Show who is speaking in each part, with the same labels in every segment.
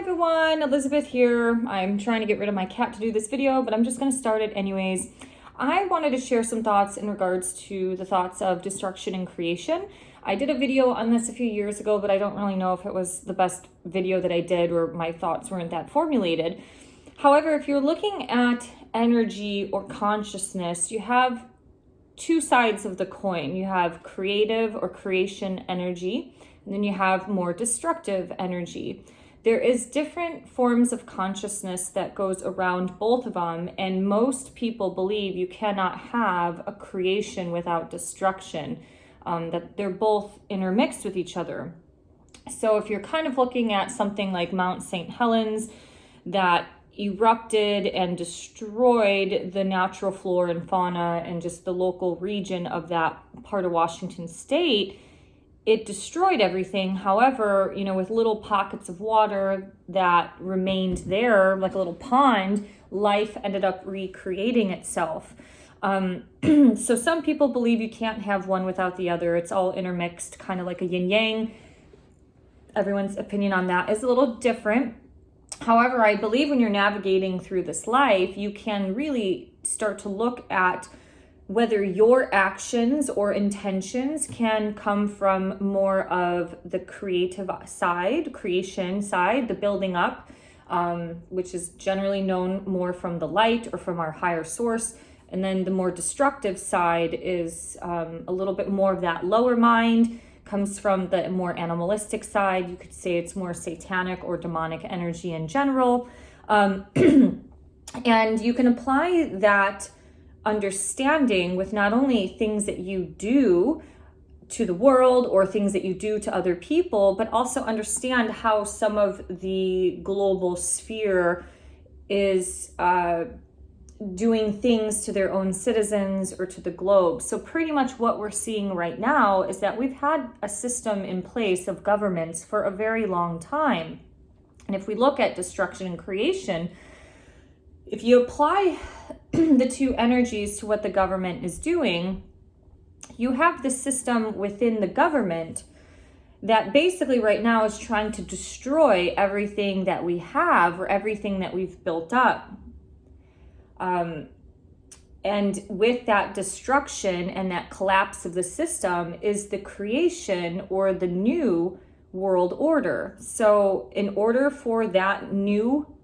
Speaker 1: everyone, Elizabeth here. I'm trying to get rid of my cat to do this video, but I'm just going to start it anyways. I wanted to share some thoughts in regards to the thoughts of destruction and creation. I did a video on this a few years ago, but I don't really know if it was the best video that I did or my thoughts weren't that formulated. However, if you're looking at energy or consciousness, you have two sides of the coin. You have creative or creation energy, and then you have more destructive energy. There is different forms of consciousness that goes around both of them, and most people believe you cannot have a creation without destruction, that they're both intermixed with each other. So if you're kind of looking at something like Mount St. Helens that erupted and destroyed the natural flora and fauna and just the local region of that part of Washington state, it destroyed everything. However, with little pockets of water that remained there, like a little pond, life ended up recreating itself. So some people believe you can't have one without the other. It's all intermixed, kind of like a yin-yang. Everyone's opinion on that is a little different. However, I believe when you're navigating through this life, you can really start to look at whether your actions or intentions can come from more of the creative side, creation side, the building up, which is generally known more from the light or from our higher source. And then the more destructive side is a little bit more of that lower mind, comes from the more animalistic side. You could say it's more satanic or demonic energy in general. And you can apply that understanding with not only things that you do to the world or things that you do to other people, but also understand how some of the global sphere is doing things to their own citizens or to the globe. So pretty much what we're seeing right now is that we've had a system in place of governments for a very long time. And if we look at destruction and creation, if you apply the two energies to what the government is doing, you have the system within the government that basically right now is trying to destroy everything that we have or everything that we've built up. And with that destruction and that collapse of the system is the creation or the new world order. So in order for that new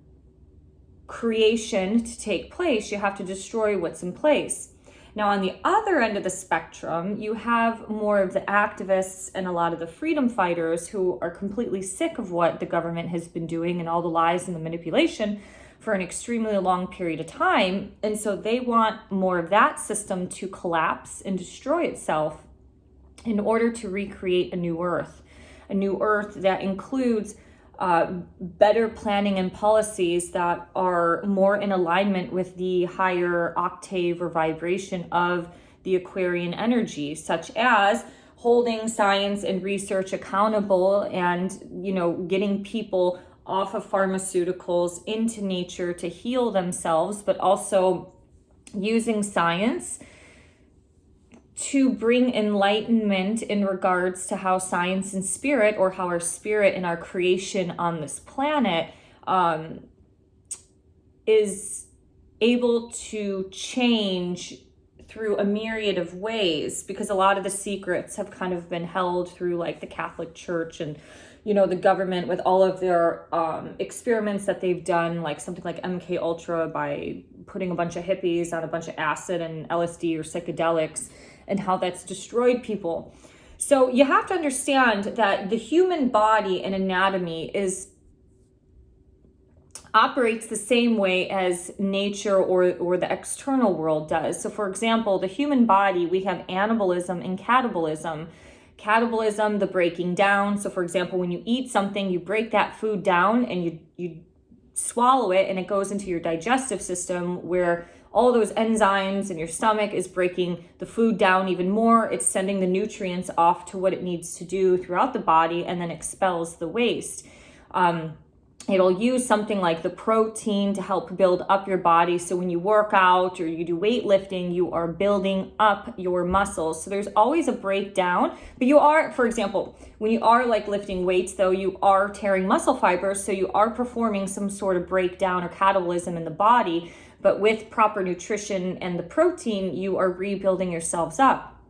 Speaker 1: creation to take place, you have to destroy what's in place. Now, on the other end of the spectrum, you have more of the activists and a lot of the freedom fighters who are completely sick of what the government has been doing and all the lies and the manipulation for an extremely long period of time. And so they want more of that system to collapse and destroy itself in order to recreate a new earth that includes better planning and policies that are more in alignment with the higher octave or vibration of the Aquarian energy, such as holding science and research accountable and, getting people off of pharmaceuticals into nature to heal themselves, but also using science to bring enlightenment in regards to how science and spirit, or how our spirit and our creation on this planet is able to change through a myriad of ways, because a lot of the secrets have kind of been held through like the Catholic Church and the government with all of their experiments that they've done, like something like MK Ultra, by putting a bunch of hippies on a bunch of acid and LSD or psychedelics, and how that's destroyed people. So you have to understand that the human body and anatomy operates the same way as nature or the external world does. So for example, the human body, we have anabolism and catabolism. Catabolism, the breaking down. So for example, when you eat something, you break that food down and you swallow it, and it goes into your digestive system where all those enzymes in your stomach is breaking the food down even more. It's sending the nutrients off to what it needs to do throughout the body and then expels the waste. It'll use something like the protein to help build up your body. So when you work out or you do weightlifting, you are building up your muscles. So there's always a breakdown, but you are, for example, when you are like lifting weights though, you are tearing muscle fibers. So you are performing some sort of breakdown or catabolism in the body, but with proper nutrition and the protein, you are rebuilding yourselves up.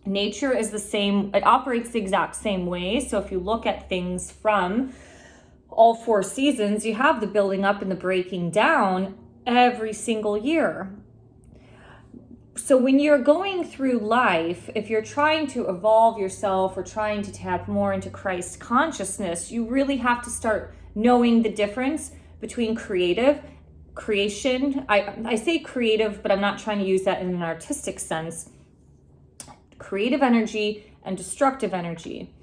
Speaker 1: Nature is the same, it operates the exact same way. So if you look at things from all 4 seasons, you have the building up and the breaking down every single year. So when you're going through life, if you're trying to evolve yourself or trying to tap more into Christ consciousness, you really have to start knowing the difference between creation. I say creative, but I'm not trying to use that in an artistic sense. Creative energy and destructive energy.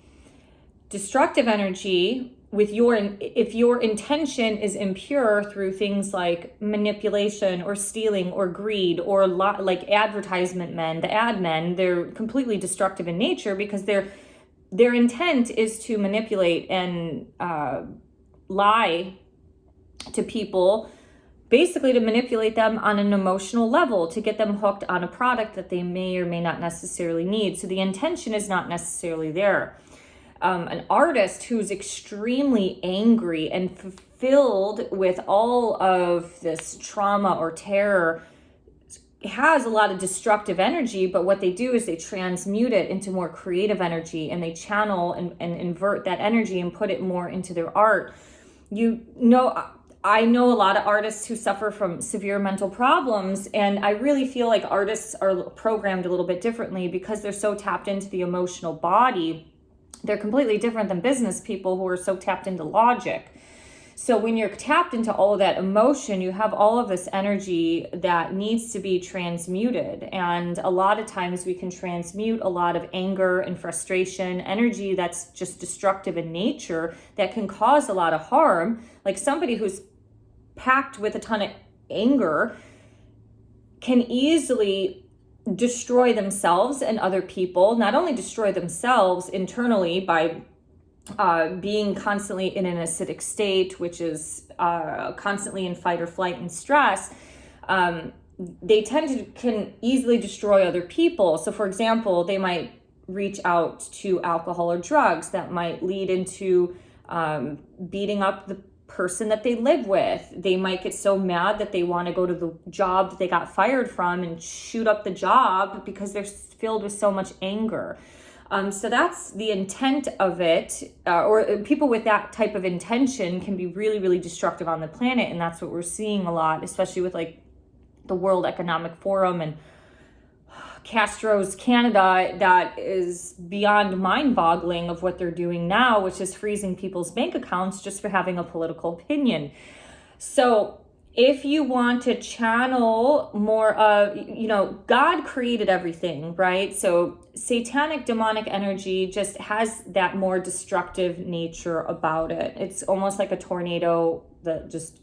Speaker 1: Destructive energy, if your intention is impure through things like manipulation or stealing or greed or like advertisement men, the ad men, they're completely destructive in nature because their intent is to manipulate and lie to people, basically to manipulate them on an emotional level, to get them hooked on a product that they may or may not necessarily need. So the intention is not necessarily there. An artist who's extremely angry and filled with all of this trauma or terror has a lot of destructive energy, but what they do is they transmute it into more creative energy, and they channel and invert that energy and put it more into their art. I know a lot of artists who suffer from severe mental problems, and I really feel like artists are programmed a little bit differently because they're so tapped into the emotional body. They're completely different than business people who are so tapped into logic. So when you're tapped into all of that emotion, you have all of this energy that needs to be transmuted. And a lot of times we can transmute a lot of anger and frustration, energy that's just destructive in nature that can cause a lot of harm. Like somebody who's packed with a ton of anger can easily destroy themselves and other people, not only destroy themselves internally by being constantly in an acidic state, which is constantly in fight or flight and stress, they can easily destroy other people. So for example, they might reach out to alcohol or drugs that might lead into beating up the person that they live with. They might get so mad that they want to go to the job that they got fired from and shoot up the job because they're filled with so much anger. So that's the intent of it, or people with that type of intention can be really, really destructive on the planet. And that's what we're seeing a lot, especially with like the World Economic Forum and Castro's Canada. That is beyond mind-boggling of what they're doing now, which is freezing people's bank accounts just for having a political opinion. So if you want to channel more of, God created everything, right? So satanic, demonic energy just has that more destructive nature about it. It's almost like a tornado that just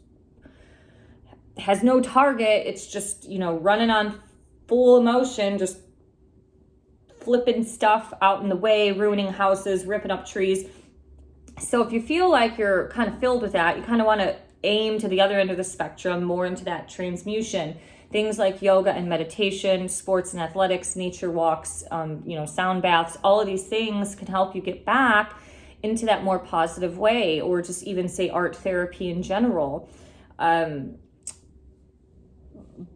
Speaker 1: has no target. It's just, running on full emotion, just flipping stuff out in the way, ruining houses, ripping up trees. So if you feel like you're kind of filled with that, you kind of want to aim to the other end of the spectrum, more into that transmutation. Things like yoga and meditation, sports and athletics, nature walks, sound baths, all of these things can help you get back into that more positive way, or just even say art therapy in general.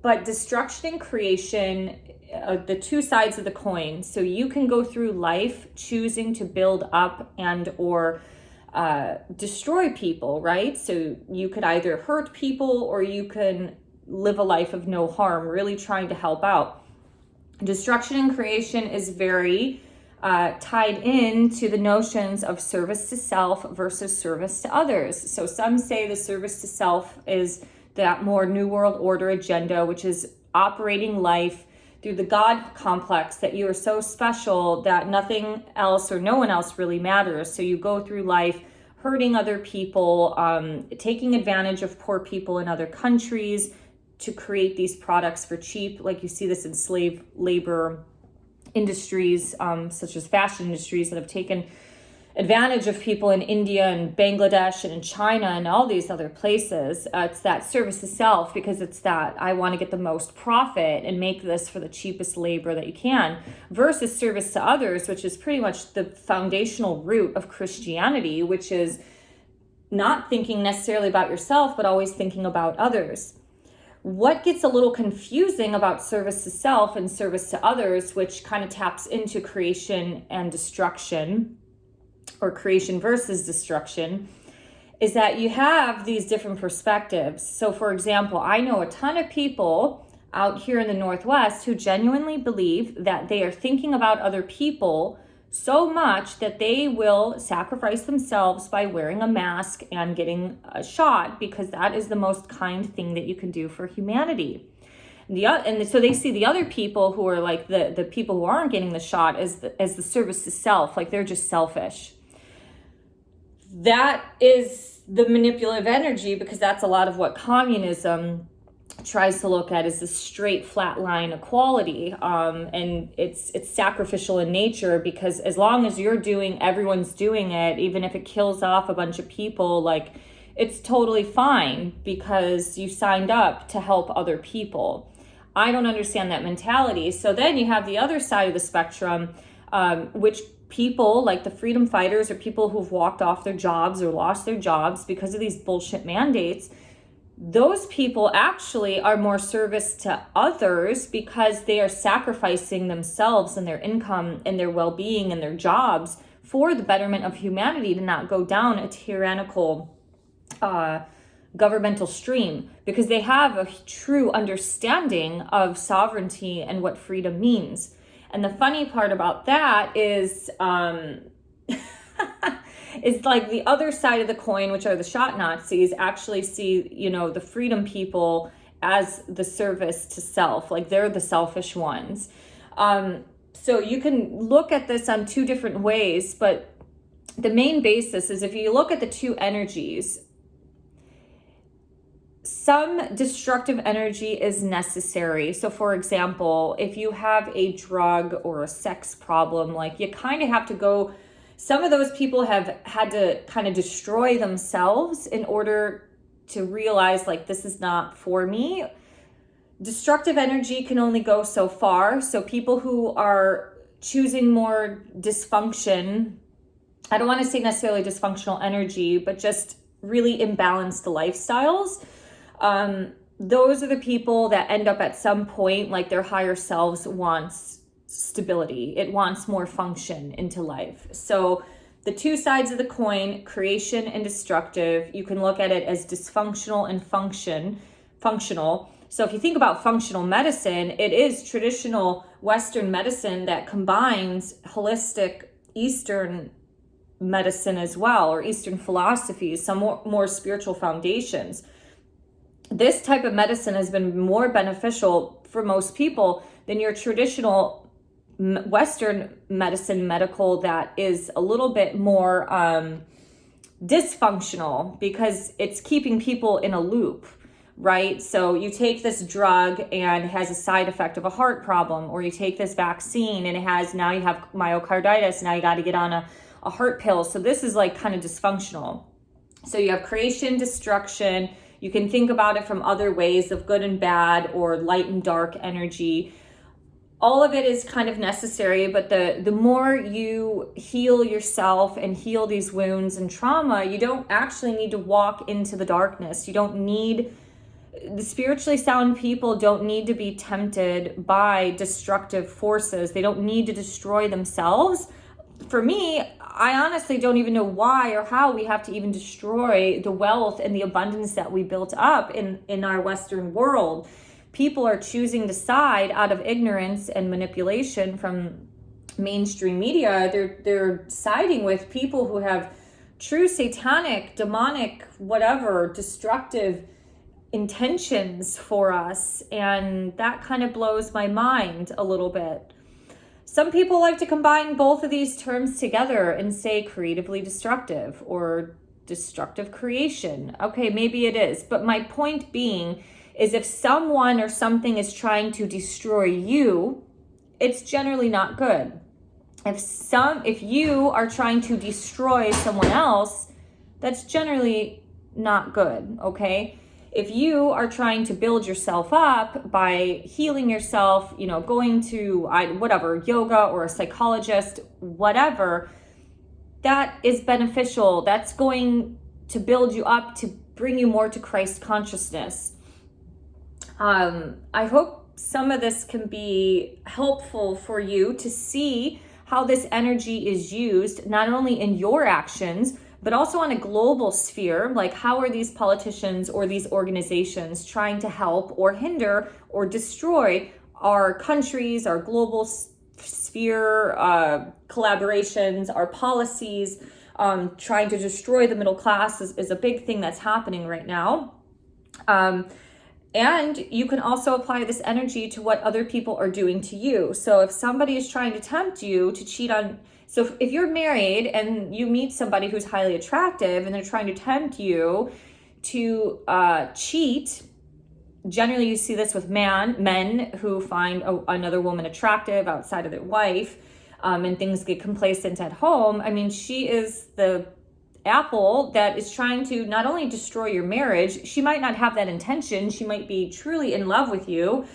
Speaker 1: But destruction and creation are the two sides of the coin. So you can go through life choosing to build up and or destroy people, right? So you could either hurt people or you can live a life of no harm, really trying to help out. Destruction and creation is very tied into the notions of service to self versus service to others. So some say the service to self is that more New World Order agenda, which is operating life through the God complex, that you are so special that nothing else or no one else really matters. So you go through life hurting other people, taking advantage of poor people in other countries to create these products for cheap. Like you see this in slave labor industries, such as fashion industries that have taken advantage of people in India and Bangladesh and in China and all these other places. It's that service to self, because it's that I want to get the most profit and make this for the cheapest labor that you can, versus service to others, which is pretty much the foundational root of Christianity, which is not thinking necessarily about yourself, but always thinking about others. What gets a little confusing about service to self and service to others, which kind of taps into creation and destruction, or creation versus destruction, is that you have these different perspectives. So for example, I know a ton of people out here in the Northwest who genuinely believe that they are thinking about other people so much that they will sacrifice themselves by wearing a mask and getting a shot, because that is the most kind thing that you can do for humanity. And so they see the other people who are like the people who aren't getting the shot as the service to self, like they're just selfish. That is the manipulative energy, because that's a lot of what communism tries to look at, is this straight flat line equality, and it's sacrificial in nature, because as long as you're doing, everyone's doing it, even if it kills off a bunch of people, like it's totally fine because you signed up to help other people. I don't understand that mentality. So then you have the other side of the spectrum, which people like the freedom fighters, or people who've walked off their jobs or lost their jobs because of these bullshit mandates. Those people actually are more service to others, because they are sacrificing themselves and their income and their well-being and their jobs for the betterment of humanity, to not go down a tyrannical governmental stream, because they have a true understanding of sovereignty and what freedom means. And the funny part about that is is like the other side of the coin, which are the shot Nazis, actually see, the freedom people as the service to self, like they're the selfish ones. So you can look at this on two different ways, but the main basis is, if you look at the two energies, some destructive energy is necessary. So for example, if you have a drug or a sex problem, like you kind of have to go, some of those people have had to kind of destroy themselves in order to realize, like, this is not for me. Destructive energy can only go so far. So people who are choosing more dysfunction, I don't want to say necessarily dysfunctional energy, but just really imbalanced lifestyles, those are the people that end up at some point, like their higher selves wants stability. It wants more function into life. So the two sides of the coin, creation and destructive, you can look at it as dysfunctional and functional. So if you think about functional medicine, it is traditional Western medicine that combines holistic Eastern medicine as well, or Eastern philosophies, some more spiritual foundations. This type of medicine has been more beneficial for most people than your traditional Western medicine, medical, that is a little bit more dysfunctional, because it's keeping people in a loop, right? So you take this drug and it has a side effect of a heart problem, or you take this vaccine and now you have myocarditis, now you got to get on a heart pill. So this is like kind of dysfunctional. So you have creation, destruction. You can think about it from other ways of good and bad, or light and dark energy. All of it is kind of necessary, but the more you heal yourself and heal these wounds and trauma, you don't actually need to walk into the darkness. You don't need, the spiritually sound people don't need to be tempted by destructive forces. They don't need to destroy themselves. For me, I honestly don't even know why or how we have to even destroy the wealth and the abundance that we built up in our Western world. People are choosing to side out of ignorance and manipulation from mainstream media. They're siding with people who have true satanic, demonic, whatever, destructive intentions for us. And that kind of blows my mind a little bit. Some people like to combine both of these terms together and say creatively destructive or destructive creation. Okay, maybe it is. But my point being is, if someone or something is trying to destroy you, it's generally not good. If you are trying to destroy someone else, that's generally not good, okay? If you are trying to build yourself up by healing yourself, going to whatever, yoga or a psychologist, whatever, that is beneficial. That's going to build you up to bring you more to Christ consciousness. I hope some of this can be helpful for you to see how this energy is used, not only in your actions, but also on a global sphere. Like, how are these politicians or these organizations trying to help or hinder or destroy our countries, our global sphere, collaborations, our policies? Trying to destroy the middle class is a big thing that's happening right now. And you can also apply this energy to what other people are doing to you. So if somebody is trying to tempt you to cheat on, so if you're married and you meet somebody who's highly attractive and they're trying to tempt you to cheat, generally you see this with men who find another woman attractive outside of their wife, and things get complacent at home. I mean, she is the apple that is trying to not only destroy your marriage. She might not have that intention. She might be truly in love with you,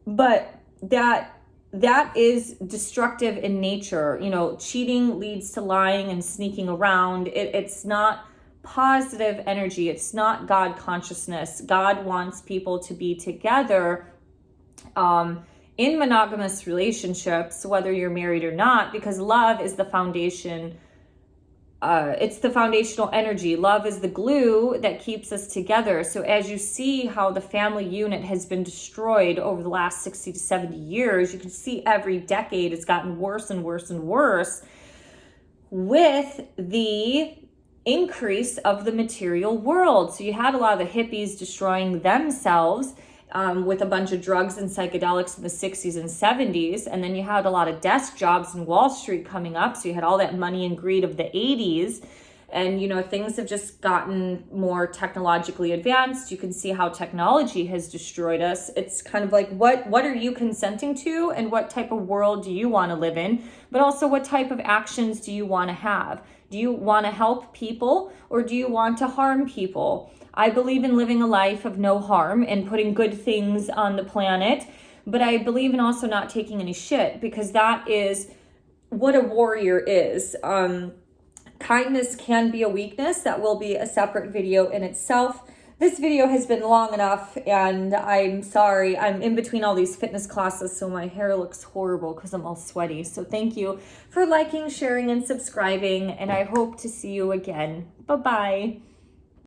Speaker 1: but that is destructive in nature. Cheating leads to lying and sneaking around. It's not positive energy. It's not God consciousness. God wants people to be together in monogamous relationships, whether you're married or not, because love is the foundation. It's the foundational energy. Love is the glue that keeps us together. So as you see how the family unit has been destroyed over the last 60 to 70 years, you can see every decade it's gotten worse and worse and worse with the increase of the material world. So you had a lot of the hippies destroying themselves with a bunch of drugs and psychedelics in the 60s and 70s. And then you had a lot of desk jobs in Wall Street coming up. So you had all that money and greed of the 80s. And, things have just gotten more technologically advanced. You can see how technology has destroyed us. It's kind of like, what are you consenting to, and what type of world do you want to live in? But also, what type of actions do you want to have? Do you want to help people, or do you want to harm people? I believe in living a life of no harm and putting good things on the planet, but I believe in also not taking any shit, because that is what a warrior is. Kindness can be a weakness. That will be a separate video in itself. This video has been long enough, and I'm sorry. I'm in between all these fitness classes, so my hair looks horrible because I'm all sweaty. So thank you for liking, sharing, and subscribing, and I hope to see you again. Bye-bye.